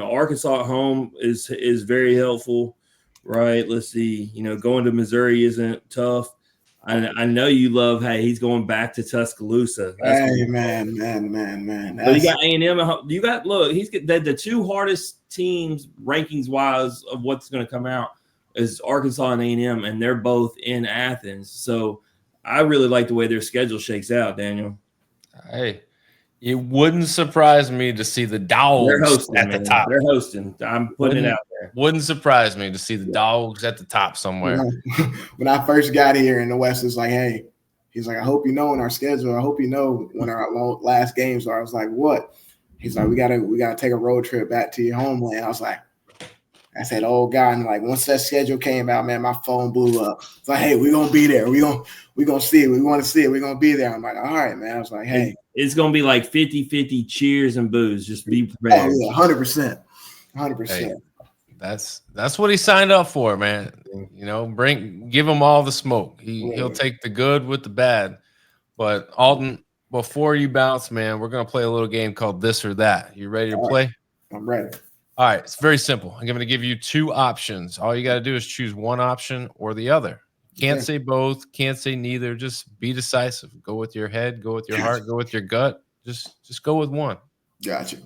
Arkansas at home is very helpful, right? Let's see, going to Missouri isn't tough. I know you love. Hey, he's going back to Tuscaloosa. Hey, man. But you got A&M. You got he's the 2 hardest teams rankings wise of what's going to come out is Arkansas and A&M, and they're both in Athens. So I really like the way their schedule shakes out, Daniel. Hey, it wouldn't surprise me to see the Dogs at the top. They're hosting. I'm putting it out there. Wouldn't surprise me to see the Dogs at the top somewhere. When I first got here, and the West was like, "Hey," he's like, "I hope you know in our schedule. I hope you know when our last games are." I was like, "What?" He's like, "We gotta take a road trip back to your homeland." I said, "Oh God!" And once that schedule came out, man, my phone blew up. It's like, "Hey, we're gonna be there. We're gonna see it. We want to see it. We're gonna be there." I'm like, "All right, man." I was like, "Hey." It's going to be 50-50 cheers and boos. Just be prepared. Oh, yeah, 100%. 100%. Hey, that's what he signed up for, man. Give him all the smoke. He'll take the good with the bad. But Alton, before you bounce, man, we're going to play a little game called This or That. You ready to play? I'm ready. All right. It's very simple. I'm going to give you 2 options. All you got to do is choose one option or the other. Can't say both, can't say neither. Just be decisive. Go with your head, go with your heart, go with your gut. Just go with one. Gotcha.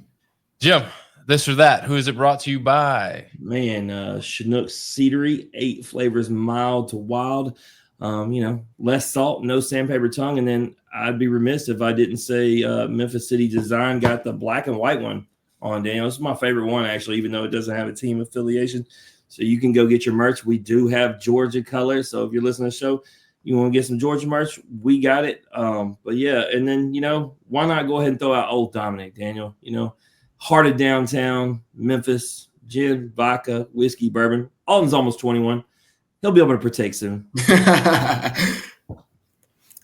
Jim, This or That. Who is it brought to you by? Man, Chinook Cedary, 8 flavors, mild to wild. Less salt, no sandpaper tongue. And then I'd be remiss if I didn't say Memphis City Design got the black and white one on, Daniel. This is my favorite one, actually, even though it doesn't have a team affiliation. So you can go get your merch. We do have Georgia colors. So if you're listening to the show, you want to get some Georgia merch, we got it. But yeah, and then, why not go ahead and throw out Old Dominic, Daniel? Heart of downtown Memphis, gin, vodka, whiskey, bourbon. Alton's almost 21. He'll be able to partake soon.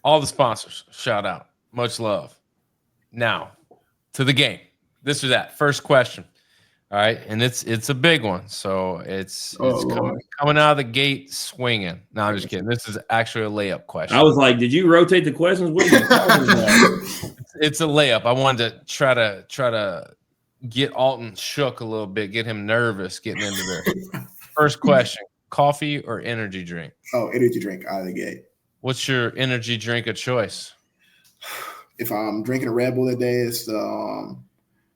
All the sponsors, shout out. Much love. Now, to the game. This or that. First question. All right, and it's a big one. So it's coming out of the gate swinging. No, I'm just kidding. This is actually a layup question. I was like, did you rotate the questions? What are you talking about? It's a layup. I wanted to try to get Alton shook a little bit, get him nervous getting into this. First question: coffee or energy drink? Oh, energy drink out of the gate. What's your energy drink of choice? If I'm drinking a Red Bull that day, it's the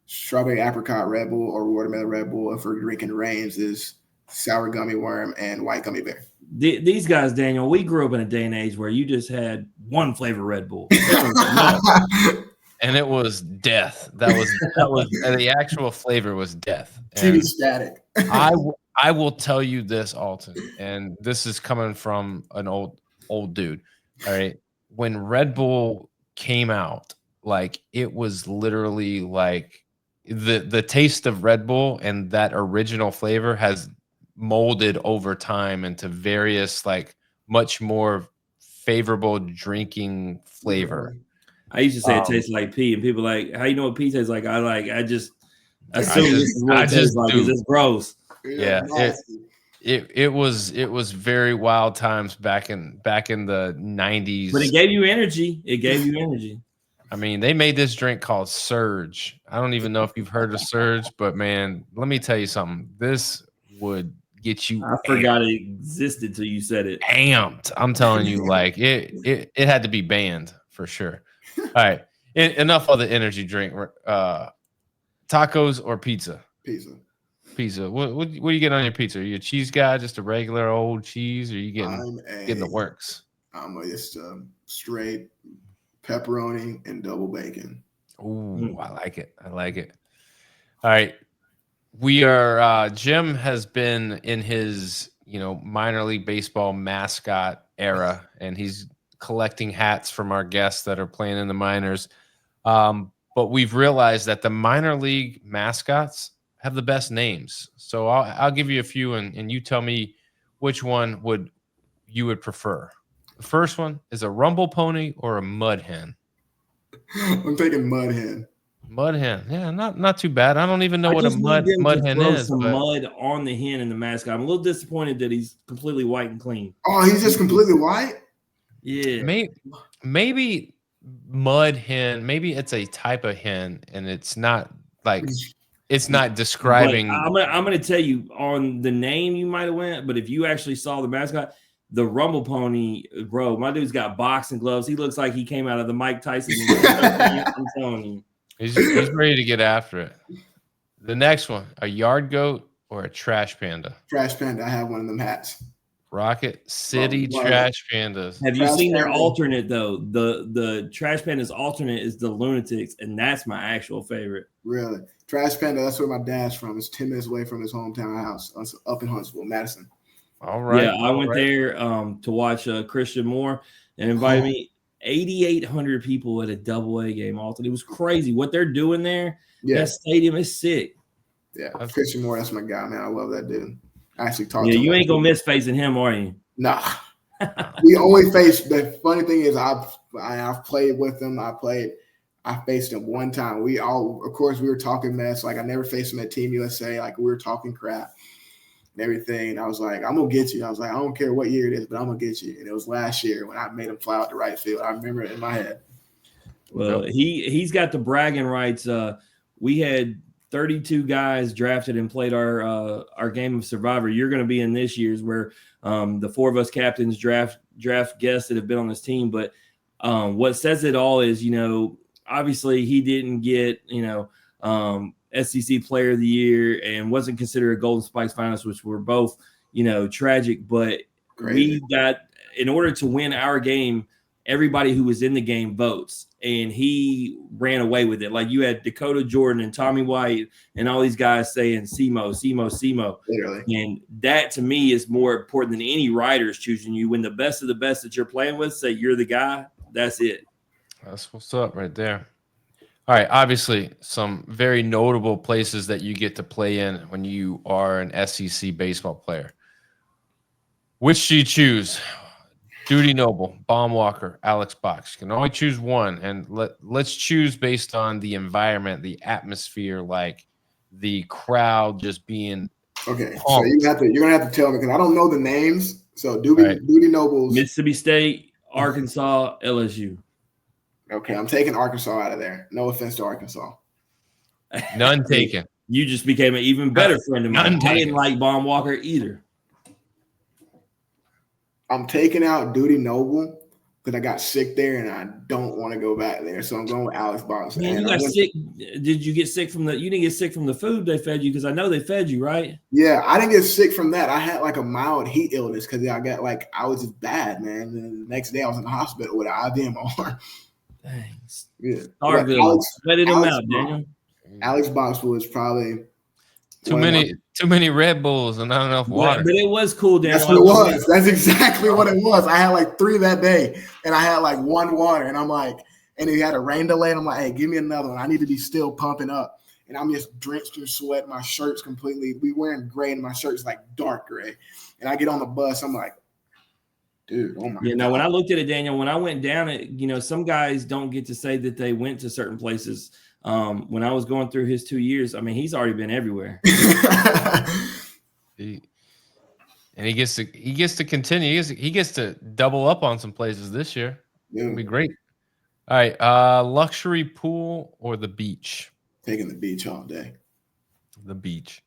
strawberry apricot Red Bull or watermelon Red Bull. If we're drinking Reigns, is sour gummy worm and white gummy bear. These guys, Daniel, we grew up in a day and age where you just had one flavor Red Bull. And it was death. That was the actual flavor was death. TV static. I will tell you this, Alton, and this is coming from an old dude. All right. When Red Bull came out, like it was literally like the taste of Red Bull and that original flavor has molded over time into various like much more favorable drinking flavor. I used to say it tastes like pee, and people like, how you know what pee tastes like? I just assume this is what it tastes like because it's gross. Yeah, it was very wild times back in the 90s. But it gave you energy. I mean, they made this drink called Surge. I don't even know if you've heard of Surge, but man, let me tell you something. This would get you. I forgot it existed till you said it. Amped. I'm telling you, like it had to be banned for sure. All right, enough of the energy drink. Tacos or pizza? Pizza. What do you get on your pizza? Are you a cheese guy, just a regular old cheese, or are you getting the works? I'm just straight pepperoni and double bacon. Ooh, I like it. All right. We are Jim has been in his, minor league baseball mascot era, and he's collecting hats from our guests that are playing in the minors. But we've realized that the minor league mascots have the best names. So I'll give you a few and you tell me which one you would prefer. The first one is a rumble pony or a mud hen. I'm taking mud hen. Mud hen. Yeah, not too bad. I don't even know what a mud hen is. Some mud on the hen and the mascot. I'm a little disappointed that he's completely white and clean. Oh, he's just completely white? Yeah. Maybe mud hen. Maybe it's a type of hen and it's not like it's not describing. But I'm gonna tell you on the name you might have went, but if you actually saw the mascot, the rumble pony, bro, my dude's got boxing gloves. He looks like he came out of the Mike Tyson movie. I'm telling you. He's ready to get after it. The next one, a yard goat or a trash panda? Trash panda. I have one of them hats. Rocket City Trash Pandas. Have you seen their alternate though? The Trash Panda's alternate is the Lunatics, and that's my actual favorite. Really? Trash Panda, that's where my dad's from. It's 10 minutes away from his hometown house up in Huntsville, Madison. All right. Yeah, I went there to watch Christian Moore and invited me. 8,800 people at a double-A game, Alton. It was crazy. What they're doing there, that stadium is sick. Yeah, Christian Moore, that's my guy, man. I love that dude. I actually talked to him. Yeah, you ain't going to miss facing him, are you? Nah. We only faced – the funny thing is I've played with him. I faced him one time. We were talking mess. Like, I never faced him at Team USA. Like, we were talking crap and everything. And I was like, I'm going to get you. I was like, I don't care what year it is, but I'm going to get you. And it was last year when I made him fly out to right field. I remember it in my head. Well, he's got the bragging rights. We had 32 guys drafted and played our game of Survivor. You're going to be in this year's where the four of us captains draft guests that have been on this team. But what says it all is, obviously he didn't get, SEC Player of the Year and wasn't considered a Golden Spikes finalist, which were both, tragic. But we got, in order to win our game, everybody who was in the game votes, and he ran away with it. Like you had Dakota Jordan and Tommy White and all these guys saying SEMO. Literally. And that to me is more important than any writers choosing you. When the best of the best that you're playing with say you're the guy, that's it. That's what's up right there. All right, obviously, some very notable places that you get to play in when you are an SEC baseball player. Which do you choose? Duty Noble, Baum Walker, Alex Box. You can only choose one, and let's choose based on the environment, the atmosphere, like the crowd just being Okay, so pumped. you're gonna have to tell me because I don't know the names. So Right. Duty Nobles. Mississippi State, Arkansas, LSU. Okay, I'm taking Arkansas out of there. No offense to Arkansas. None taken. You just became an even better friend of mine. I didn't like Baum Walker either. I'm taking out Duty Noble because I got sick there and I don't want to go back there. So I'm going with Alex Box. Man, you got sick. Did you get sick from you didn't get sick from the food they fed you? Because I know they fed you, right? Yeah, I didn't get sick from that. I had like a mild heat illness because I was just bad, man. And the next day I was in the hospital with an IV in my arm. Thanks. Yeah. Starville. Sweated him out, Daniel. Alex Box was probably too many Red Bulls and not enough water. But it was cool, Daniel. That's what it was. That's exactly what it was. I had like 3 that day, and I had like 1 water, and I'm like, and he had a rain delay, and I'm like, hey, give me another one. I need to be still pumping up. And I'm just drenched in sweat. My shirt's completely, we wearing gray, and my shirt's like dark gray. And I get on the bus, I'm like, dude, oh my God. Now when I looked at it, Daniel, when I went down it, some guys don't get to say that they went to certain places. When I was going through his 2 years, I mean, he's already been everywhere. And he gets to continue. He gets to double up on some places this year. Yeah. It'll be great. All right, luxury pool or the beach? Taking the beach all day. The beach.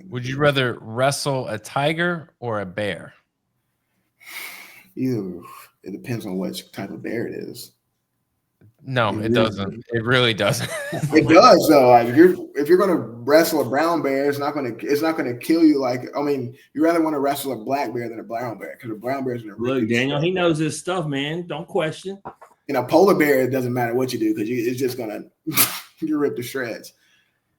Would you rather wrestle a tiger or a bear? Either. It depends on what type of bear it is. No, it doesn't. It really doesn't. It does though. Like if you're gonna wrestle a brown bear, it's not gonna kill you. Like you rather want to wrestle a black bear than a brown bear because a brown bear is gonna look. Daniel, he knows his stuff, man. Don't question. In a polar bear, it doesn't matter what you do because it's just gonna you rip to shreds.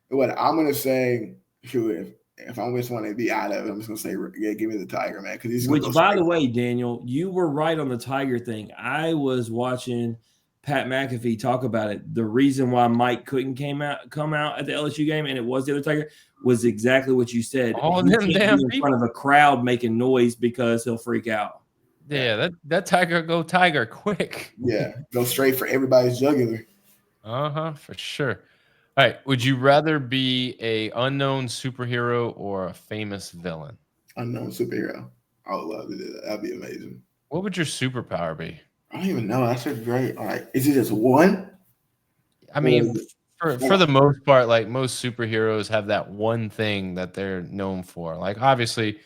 What I'm gonna say, if I just want to be out of it, I'm just gonna say, yeah, give me the tiger, man. Because which, by the way, Daniel, you were right on the tiger thing. I was watching Pat McAfee talk about it. The reason why Mike couldn't come out at the LSU game, and it was the other tiger, was exactly what you said. All them damn in front of a crowd making noise because he'll freak out. Yeah, that tiger go tiger quick. Yeah, go straight for everybody's jugular. For sure. All right, would you rather be a unknown superhero or a famous villain? Unknown superhero. I would love to do that. That'd be amazing. What would your superpower be? I don't even know. That's a great. All right, is it just one? I mean, for the most part, like most superheroes have that one thing that they're known for. Like obviously,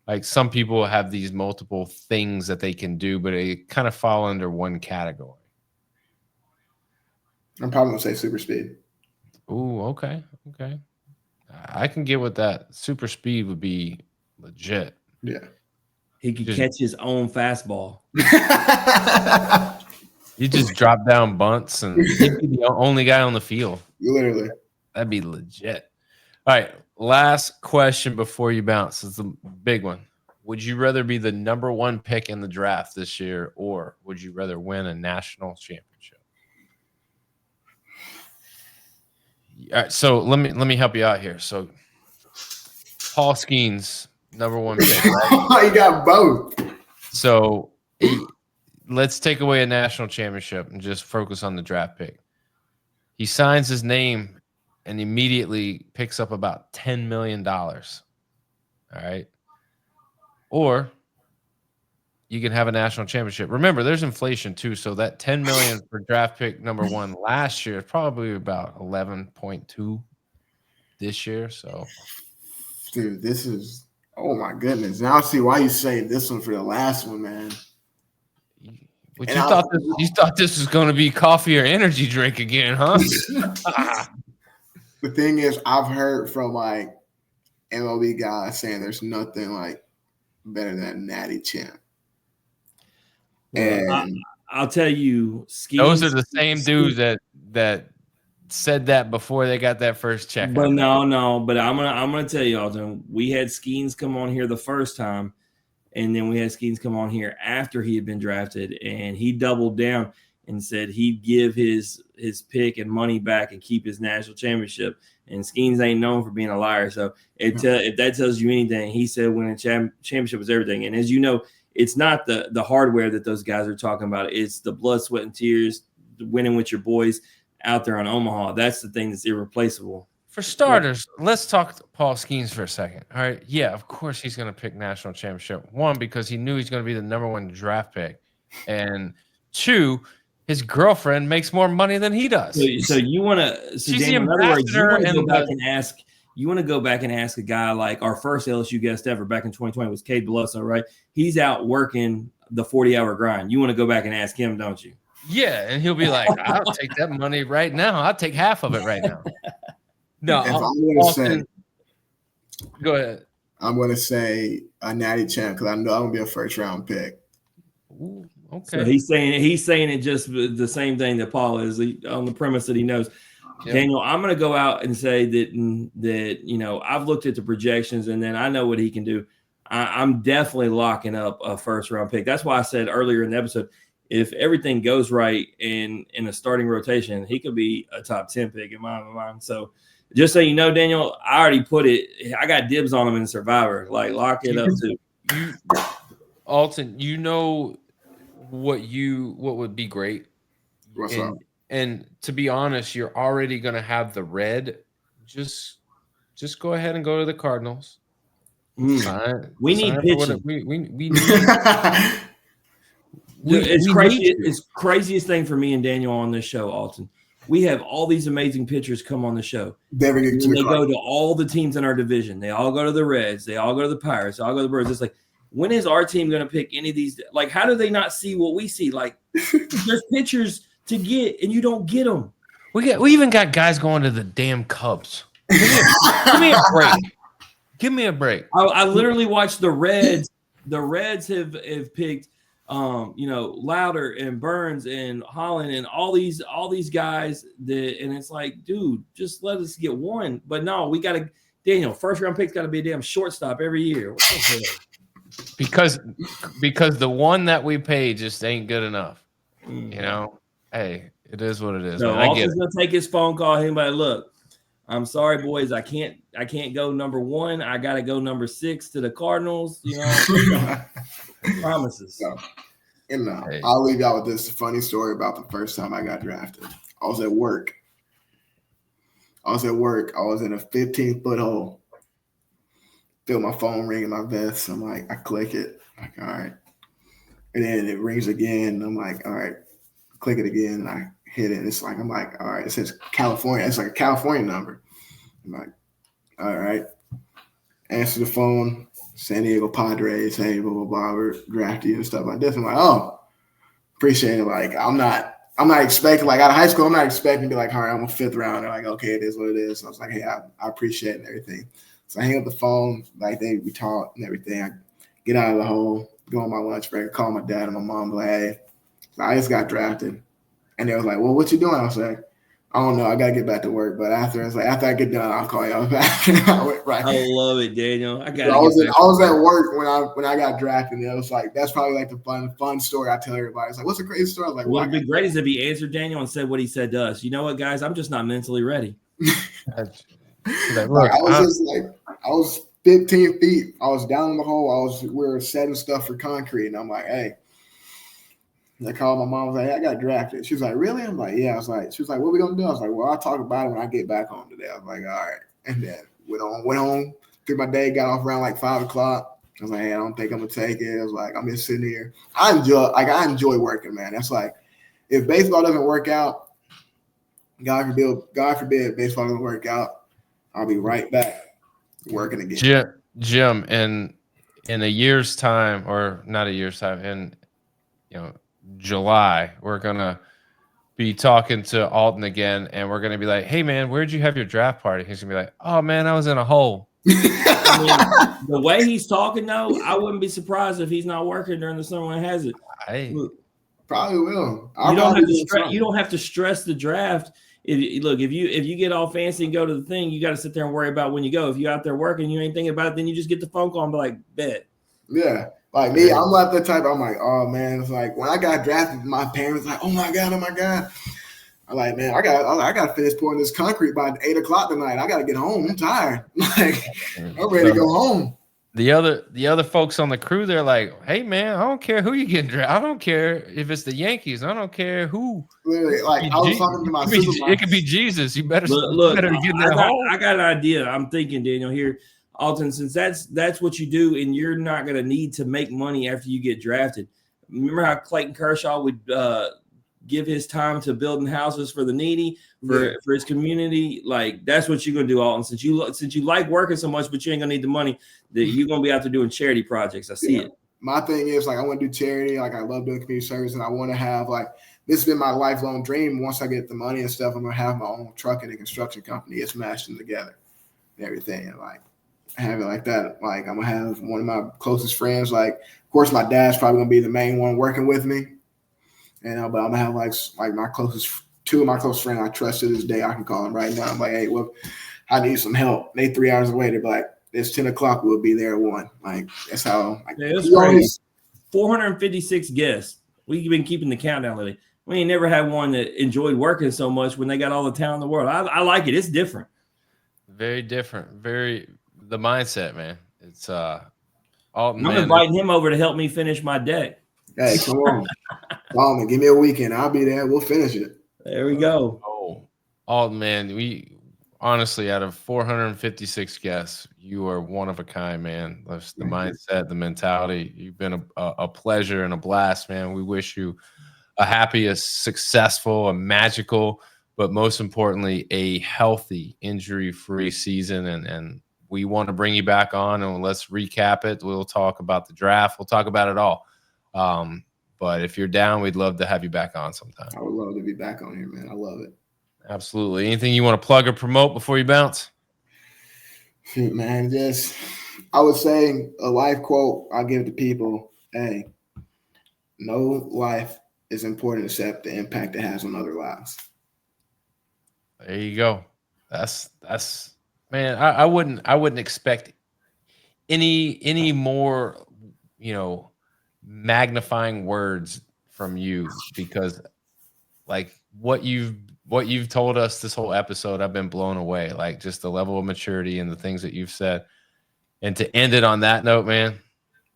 like some people have these multiple things that they can do, but it kind of fall under one category. I'm probably gonna say super speed. Ooh, okay. I can get with that. Super speed would be legit. Yeah. He could catch his own fastball. You just drop down bunts and he'd be the only guy on the field. Literally. That'd be legit. All right. Last question before you bounce. It's the big one. Would you rather be the number 1 pick in the draft this year, or would you rather win a national championship? All right, so let me help you out here. So Paul Skeens, number 1 pick. Right? You got both. So let's take away a national championship and just focus on the draft pick. He signs his name and immediately picks up about $10 million. All right. Or you can have a national championship. Remember, there's inflation too. So that $10 million for draft pick number 1 last year is probably about 11.2 this year. So, dude, this is, oh my goodness. Now I see why you saved this one for the last one, man. But you thought this was going to be coffee or energy drink again, huh? The thing is, I've heard from like MLB guys saying there's nothing like better than a natty champ. And I'll tell you, those are the same dudes that said that before they got that first check. But no. But I'm gonna tell you, Alton, we had Skeens come on here the first time, and then we had Skeens come on here after he had been drafted, and he doubled down. and said he'd give his pick and money back and keep his national championship. And Skeens ain't known for being a liar. So if that tells you anything, he said winning a championship was everything. And as you know, it's not the hardware that those guys are talking about. It's the blood, sweat, and tears, winning with your boys out there on Omaha. That's the thing that's irreplaceable. For starters, let's talk Paul Skeens for a second. All right. Yeah, of course he's going to pick national championship. One, because he knew he's going to be the number 1 draft pick. And 2, his girlfriend makes more money than he does. So you want to, Daniel, in other words, you want to go back and ask. You want to go back and ask a guy like our first LSU guest ever back in 2020 was Cade Beloso, right? He's out working the 40-hour grind. You want to go back and ask him, don't you? Yeah, and he'll be like, I'll take that money right now. I'll take half of it right now. No, go ahead. I'm going to say a natty champ because I know I'm going to be a first-round pick. Ooh, okay. So he's saying it just the same thing that Paul is on the premise that he knows. Yep. Daniel, I'm going to go out and say that I've looked at the projections and then I know what he can do. I'm definitely locking up a first-round pick. That's why I said earlier in the episode, if everything goes right in a starting rotation, he could be a top 10 pick in my mind. So just so you know, Daniel, I already put it. I got dibs on him in Survivor. Like, lock it up too. Alton, you know what would be great? What's up? And to be honest, you're already going to have the red. Just go ahead and go to the Cardinals. We need pitching. We need. It's craziest thing for me and Daniel on this show, Alton. We have all these amazing pitchers come on the show. They go to all the teams in our division. They all go to the Reds. They all go to the Pirates. They all go to the Birds. It's like, when is our team going to pick any of these? Like, how do they not see what we see? Like, there's pitchers to get, and you don't get them. We even got guys going to the damn Cubs. Give me a break. Give me a break. I literally watched the Reds. The Reds have picked Louder and Burns and Holland and all these guys and it's like, dude, just let us get one. But no, we got to, Daniel, first round pick's got to be a damn shortstop every year. What the hell? Because the one that we pay just ain't good enough. Hey, it is what it is. No, Alton's gonna take his phone call. Him like, look, I'm sorry, boys, I can't go number 1. I got to go number 6 to the Cardinals. Promises. So, I'll leave y'all with this funny story about the first time I got drafted. I was at work. I was in a 15-foot hole. Feel my phone ring in my vest. I'm like, I click it. Like, all right. And then it rings again. I'm like, all right. Click it again. And I hit it. It's like, I'm like, all right. It says California. It's like a California number. I'm like, all right. Answer the phone. San Diego Padres. Hey, blah, blah, blah. We're drafting and stuff like this. I'm like, oh, appreciate it. Like, I'm not expecting, like, out of high school, I'm not expecting to be like, all right, I'm a 5th rounder. Like, okay, it is what it is. So I was like, hey, I appreciate it and everything. So I hang up the phone, like we talk and everything. I get out of the hole, go on my lunch break, call my dad and my mom, like, hey, I just got drafted. And they was like, well, what you doing? I was like, I don't know. I got to get back to work. But after I get done, I'll call y'all back. I went right. I love it, Daniel. I was at work when I got drafted. And it was like, that's probably like the fun story I tell everybody. It's like, what's the crazy story? I was like, what would be great is if he answered Daniel and said what he said to us. You know what, guys? I'm just not mentally ready. I was 15 feet. I was down in the hole. We were setting stuff for concrete. And I'm like, hey. And I called my mom. I was like, hey, I got drafted. She was like, really? I'm like, yeah. She was like, what are we going to do? I was like, well, I'll talk about it when I get back home today. I was like, all right. And then went home, through my day, got off around like 5 o'clock. I was like, hey, I don't think I'm going to take it. I was like, I'm just sitting here. I enjoy working, man. That's like, if baseball doesn't work out, God forbid baseball doesn't work out, I'll be right back working again. Jim, in a year's time, or not a year's time, in July, we're gonna be talking to Alton again, and we're gonna be like, "Hey, man, where'd you have your draft party?" He's gonna be like, "Oh man, I was in a hole." I mean, the way he's talking, though, I wouldn't be surprised if he's not working during the summer when it has it. Probably will. You don't have to stress the draft. If you get all fancy and go to the thing, you got to sit there and worry about when you go. If you're out there working, you ain't thinking about it, then you just get the phone call and be like, bet. Yeah. Like me, I'm not the type. I'm like, oh man, it's like when I got drafted, my parents like, oh my god. I'm like, man, I got to finish pouring this concrete by 8 o'clock tonight. I got to get home. I'm tired. Like, I'm ready to go home. The other folks on the crew, they're like, hey man, I don't care who you get drafted. I don't care if it's the Yankees. I don't care who. Literally, like I was talking to my supervisor. It could be Jesus. You better look. Better get that home. I got an idea. I'm thinking, Daniel, here, Alton, since that's what you do, and you're not going to need to make money after you get drafted. Remember how Clayton Kershaw would give his time to building houses for the needy, for his community? Like, that's what you're gonna do, Alton. Since you like working so much, but you ain't gonna need the money, that you're gonna be out there doing charity projects. I see it. My thing is, like, I want to do charity. Like, I love doing community service, and I want to have, like, this has been my lifelong dream. Once I get the money and stuff, I'm gonna have my own truck and a construction company. It's mashed them together and everything, and like have it like that. Like, I'm gonna have one of my closest friends. Like, of course, my dad's probably gonna be the main one working with me. And but I'm gonna have like two of my close friends I trust to this day. I can call them right now. I'm like, hey, well, I need some help. They 3 hours away. They're like, it's 10 o'clock. We'll be there at 1. Like, that's how. Like, yeah, it's crazy. 456 guests. We've been keeping the countdown lately. We ain't never had one that enjoyed working so much when they got all the talent in the world. I like it. It's different. Very different. Very the mindset, man. It's Alton. I'm inviting him over to help me finish my deck. Hey, come on. Call me. Give me a weekend. I'll be there. We'll finish it. There we go. Oh, Alton, man. We honestly, out of 456 guests, you are one of a kind, man. That's the mindset, the mentality. You've been a pleasure and a blast, man. We wish you a happy, a successful, a magical, but most importantly, a healthy, injury-free season. And we want to bring you back on, and let's recap it. We'll talk about the draft. We'll talk about it all. But if you're down, we'd love to have you back on sometime. I would love to be back on here, man. I love it. Absolutely. Anything you want to plug or promote before you bounce? Shoot, man, I would say a life quote I give to people. Hey, no life is important except the impact it has on other lives. There you go. That's man, I wouldn't expect any more, magnifying words from you, because like what you've told us this whole episode, I've been blown away. Like, just the level of maturity and the things that you've said. And to end it on that note, man,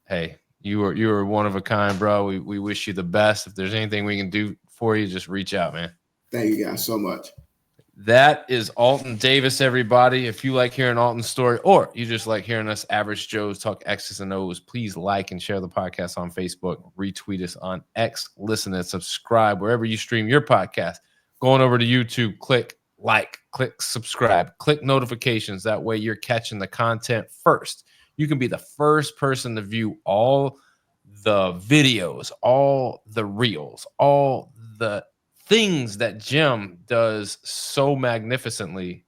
hey, you are one of a kind, bro. We wish you the best. If there's anything we can do for you, just reach out, man. Thank you guys so much. That is Alton Davis, everybody. If you like hearing Alton's story, or you just like hearing us average Joes talk X's and O's, please like and share the podcast on Facebook, retweet us on X, listen and subscribe wherever you stream your podcast. Going over to YouTube, click like, click subscribe, click notifications. That way you're catching the content first. You can be the first person to view all the videos, all the reels, all the things that Jim does so magnificently.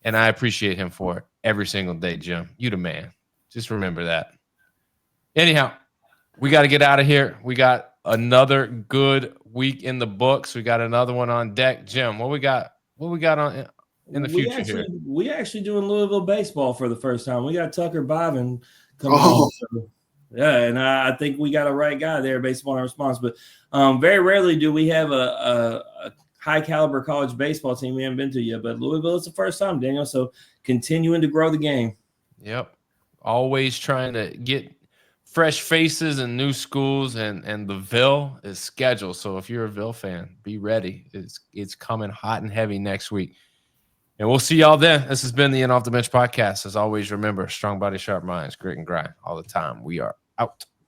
And I appreciate him for it every single day, Jim. You the man. Just remember that. Anyhow, we got to get out of here. We got another good week in the books. We got another one on deck. Jim, what we got on in the future here? We actually doing Louisville baseball for the first time. We got Tucker Bivin coming on. So, yeah, and I think we got a right guy there based on our response. But very rarely do we have a high caliber college baseball team we haven't been to yet. But Louisville is the first time, Daniel. So continuing to grow the game. Yep. Always trying to get fresh faces and new schools, and the Ville is scheduled. So if you're a Ville fan, be ready. It's coming hot and heavy next week. And we'll see y'all then. This has been the In Off the Bench podcast. As always, remember, strong body, sharp minds, grit and grind all the time. We are out.